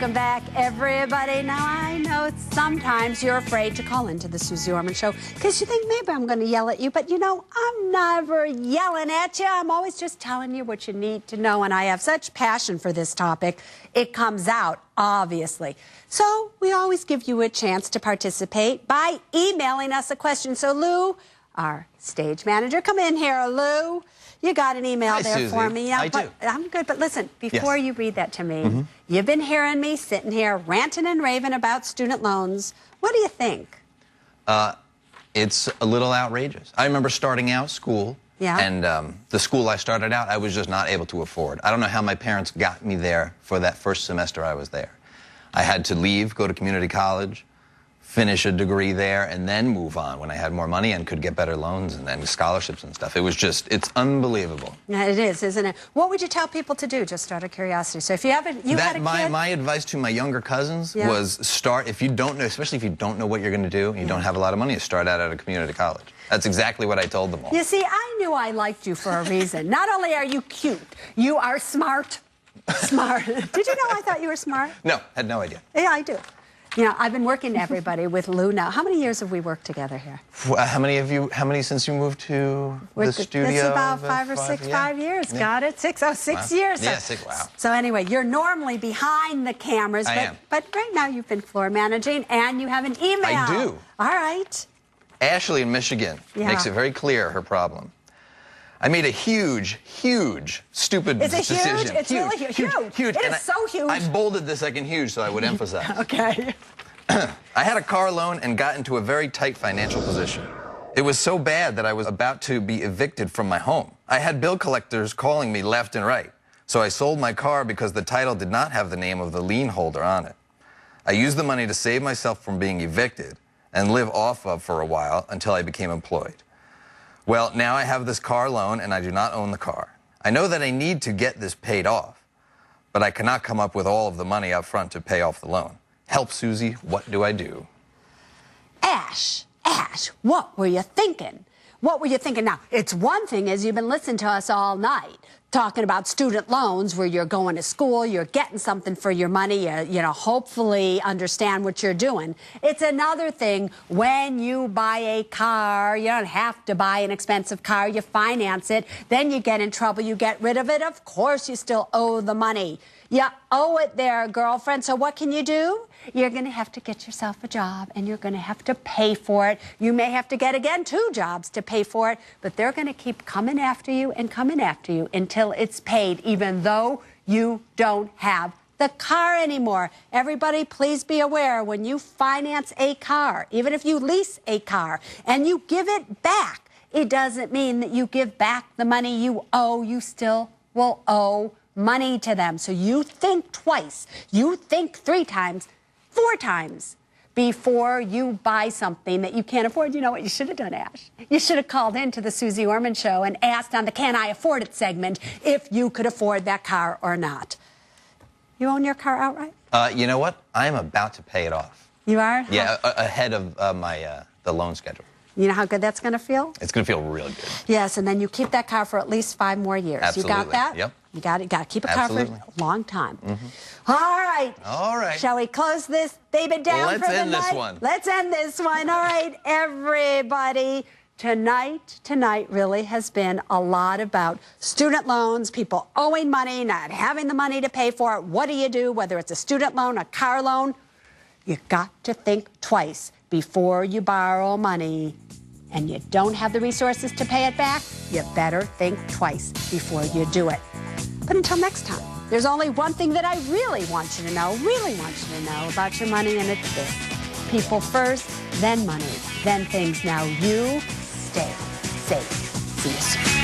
Welcome back, everybody. Now, I know sometimes you're afraid to call into the Suze Orman Show because you think maybe I'm going to yell at you, but you know, I'm never yelling at you. I'm always just telling you what you need to know, and I have such passion for this topic. It comes out, obviously. So we always give you a chance to participate by emailing us a question. So, Lou, our stage manager, come in here, Lou. You got an email Hi, there Susie. for me. Yeah, I do. I'm good, but listen, before Yes. you read that to me, you've been hearing me sitting here ranting and raving about student loans. What do you think? It's a little outrageous. I remember starting out school, and the school I started out, I was just not able to afford. I don't know how my parents got me there for that first semester I was there. I had to leave, go to community college, finish a degree there, and then move on when I had more money and could get better loans and scholarships and stuff. It was just, it's unbelievable. Yeah, it is, isn't it? What would you tell people to do, just out of curiosity? So if you haven't, had a kid? My advice to my younger cousins was start, if you don't know, especially if you don't know what you're going to do and you don't have a lot of money, start out at a community college. That's exactly what I told them all. You see, I knew I liked you for a reason. Not only are you cute, you are smart. Smart. Did you know I thought you were smart? No, had no idea. Yeah, I do. You know, I've been working everybody with Lou now. How many years have we worked together here? How many since you moved to the studio? It's about 5 or 6, 5 years. Got it? 6 years. Yeah, 6, wow. So anyway, you're normally behind the cameras, but right now you've been floor managing and you have an email. I do. All right. Ashley in Michigan makes it very clear her problem. I made a huge, stupid decision. Is it huge? It's really huge. Huge. It is so huge. I bolded the second huge so I would emphasize. Okay. I had a car loan and got into a very tight financial position. It was so bad that I was about to be evicted from my home. I had bill collectors calling me left and right. So I sold my car because the title did not have the name of the lien holder on it. I used the money to save myself from being evicted and live off of for a while until I became employed. Well, now I have this car loan and I do not own the car. I know that I need to get this paid off, but I cannot come up with all of the money up front to pay off the loan. Help, Susie, what do I do? Ash, what were you thinking? What were you thinking? Now, it's one thing is you've been listening to us all night talking about student loans where you're going to school, you're getting something for your money, you know, hopefully understand what you're doing. It's another thing when you buy a car, you don't have to buy an expensive car, you finance it, then you get in trouble, you get rid of it. Of course, you still owe the money. You owe it there, girlfriend. So what can you do? You're going to have to get yourself a job, and you're going to have to pay for it. You may have to get, again, 2 jobs to pay for it, but they're going to keep coming after you and coming after you until it's paid, even though you don't have the car anymore. Everybody, please be aware, when you finance a car, even if you lease a car, and you give it back, it doesn't mean that you give back the money you owe. You still will owe money to them. So you think twice, you think 3 times, 4 times before you buy something that you can't afford. You know what you should have done, Ash? You should have called into the Suze Orman Show and asked on the Can I Afford It segment if you could afford that car or not. You own your car outright? You know what? I'm about to pay it off. You are? Yeah, ahead of the loan schedule. You know how good that's going to feel? It's going to feel real good. Yes, and then you keep that car for at least 5 more years. Absolutely. You got that? Yep. You got it. Got to keep a car for a long time. Mm-hmm. All right. All right. Shall we close this baby down for the night? Let's end this one. Let's end this one. All right, everybody. Tonight really has been a lot about student loans, people owing money, not having the money to pay for it. What do you do, whether it's a student loan, a car loan? You got to think twice before you borrow money and you don't have the resources to pay it back. You better think twice before you do it. But until next time, there's only one thing that I really want you to know, about your money, and it's this. People first, then money, then things. Now you stay safe. See you soon.